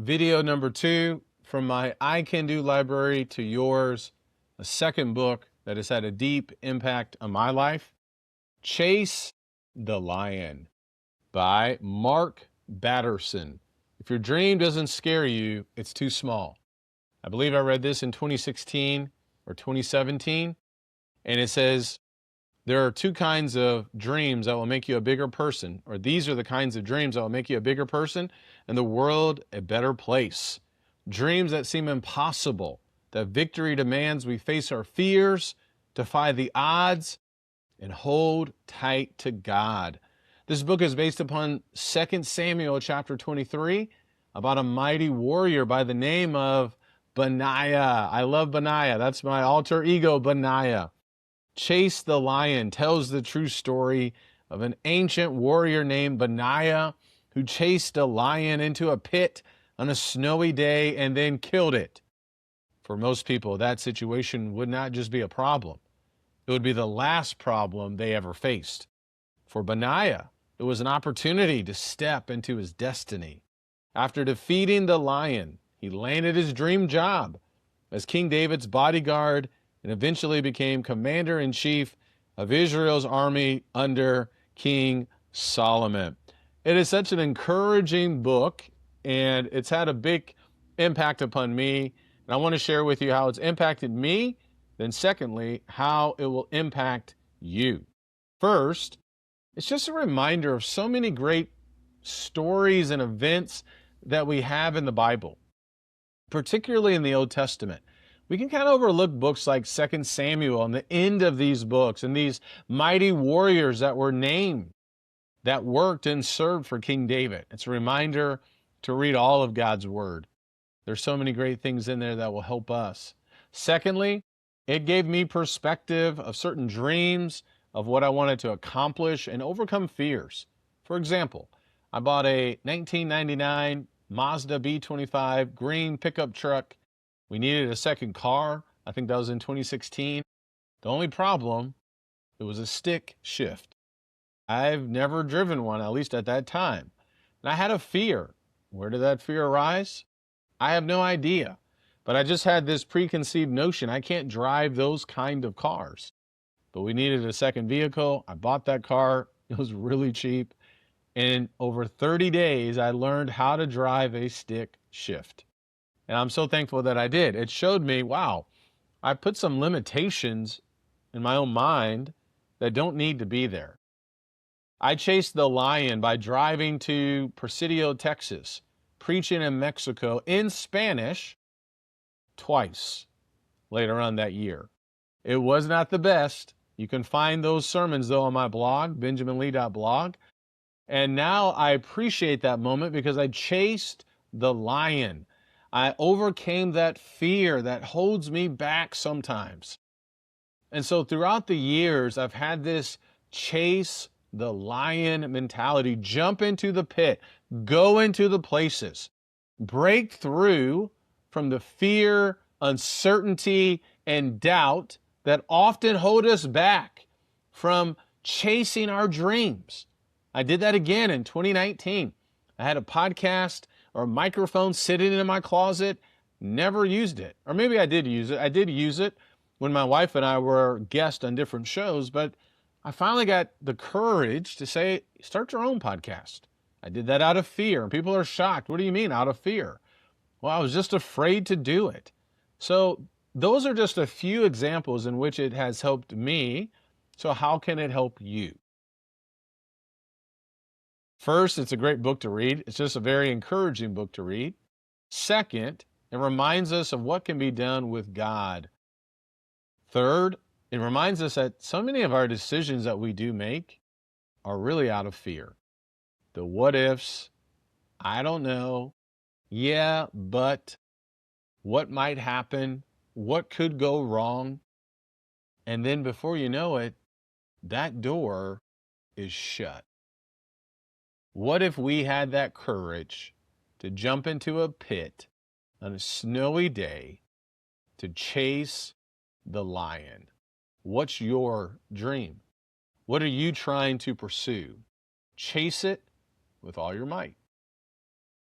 Video number 2 from my I Can Do library to yours, a second book that has had a deep impact on my life, Chase the Lion by Matt Batterson. If your dream doesn't scare you, it's too small. I believe I read this in 2016 or 2017, and it says, there are two kinds of dreams that will make you a bigger person, or these are the kinds of dreams that will make you a bigger person and the world a better place. Dreams that seem impossible, that victory demands we face our fears, defy the odds, and hold tight to God. This book is based upon 2 Samuel chapter 23 about a mighty warrior by the name of Benaiah. I love Benaiah. That's my alter ego, Benaiah. Chase the Lion tells the true story of an ancient warrior named Benaiah who chased a lion into a pit on a snowy day and then killed it. For most people, that situation would not just be a problem. It would be the last problem they ever faced. For Benaiah, it was an opportunity to step into his destiny. After defeating the lion, he landed his dream job as King David's bodyguard and eventually became commander-in-chief of Israel's army under King Solomon. It is such an encouraging book, and it's had a big impact upon me. And I want to share with you how it's impacted me, then secondly, how it will impact you. First, it's just a reminder of so many great stories and events that we have in the Bible, particularly in the Old Testament. We can kind of overlook books like 2 Samuel and the end of these books and these mighty warriors that were named, that worked and served for King David. It's a reminder to read all of God's Word. There's so many great things in there that will help us. Secondly, it gave me perspective of certain dreams, of what I wanted to accomplish and overcome fears. For example, I bought a 1999 Mazda B25 green pickup truck. We needed a second car. I think that was in 2016. The only problem, it was a stick shift. I've never driven one, at least at that time. And I had a fear. Where did that fear arise? I have no idea. But I just had this preconceived notion I can't drive those kind of cars. But we needed a second vehicle. I bought that car. It was really cheap. And over 30 days, I learned how to drive a stick shift. And I'm so thankful that I did. It showed me, wow, I put some limitations in my own mind that don't need to be there. I chased the lion by driving to Presidio, Texas, preaching in Mexico in Spanish twice later on that year. It was not the best. You can find those sermons, though, on my blog, benjaminlee.blog. And now I appreciate that moment because I chased the lion. I overcame that fear that holds me back sometimes. And so throughout the years, I've had this chase the lion mentality, jump into the pit, go into the places, break through from the fear, uncertainty, and doubt that often hold us back from chasing our dreams. I did that again in 2019. I had a podcast or a microphone sitting in my closet, never used it. Or maybe I did use it. I did use it when my wife and I were guests on different shows, but I finally got the courage to say, start your own podcast. I did that out of fear, and people are shocked. What do you mean out of fear? Well, I was just afraid to do it. So those are just a few examples in which it has helped me. So how can it help you? First, it's a great book to read. It's just a very encouraging book to read. Second, it reminds us of what can be done with God. Third, it reminds us that so many of our decisions that we do make are really out of fear. The what ifs, I don't know, yeah, but what might happen, what could go wrong, and then before you know it, that door is shut. What if we had that courage to jump into a pit on a snowy day to chase the lion? What's your dream? What are you trying to pursue? Chase it with all your might.